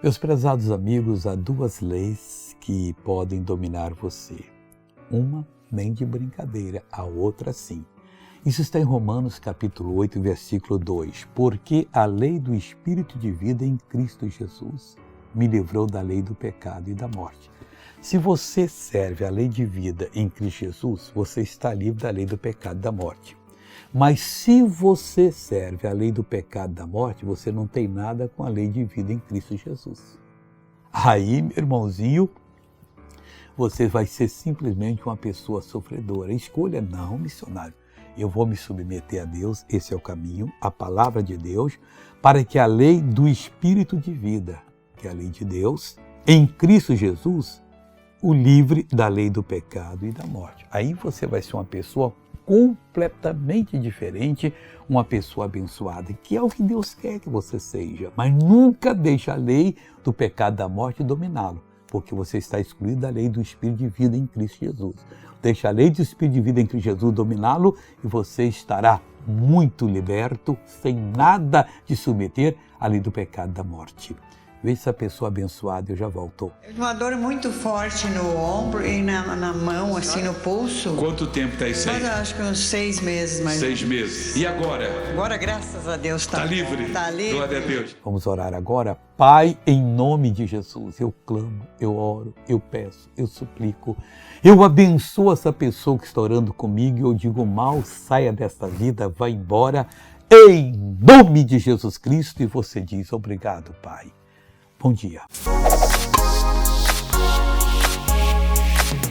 Meus prezados amigos, há duas leis que podem dominar você. Uma, nem de brincadeira, a outra sim. Isso está em Romanos capítulo 8, versículo 2. Porque a lei do Espírito de vida em Cristo Jesus me livrou da lei do pecado e da morte. Se você serve a lei de vida em Cristo Jesus, você está livre da lei do pecado e da morte. Mas se você serve a lei do pecado e da morte, você não tem nada com a lei de vida em Cristo Jesus. Aí, meu irmãozinho, você vai ser simplesmente uma pessoa sofredora. Escolha não, missionário. Eu vou me submeter a Deus, esse é o caminho, a palavra de Deus, para que a lei do Espírito de vida, que é a lei de Deus, em Cristo Jesus, o livre da lei do pecado e da morte. Aí você vai ser uma pessoa completamente diferente, uma pessoa abençoada, que é o que Deus quer que você seja. Mas nunca deixe a lei do pecado e da morte dominá-lo, porque você está excluído da lei do Espírito de vida em Cristo Jesus. Deixe a lei do Espírito de vida em Cristo Jesus dominá-lo e você estará muito liberto, sem nada de submeter à lei do pecado e da morte. Veja essa pessoa abençoada, eu já volto. Uma dor muito forte no ombro e na mão, assim, no pulso. Quanto tempo está isso aí? Mas acho que uns 6 meses mais. 6 meses. E agora? Agora, graças a Deus, Está livre? Está livre. Glória a Deus. Vamos orar agora. Pai, em nome de Jesus, eu clamo, eu oro, eu peço, eu suplico. Eu abençoo essa pessoa que está orando comigo e eu digo mal, saia desta vida, vá embora, em nome de Jesus Cristo. E você diz, obrigado, Pai. Bom dia.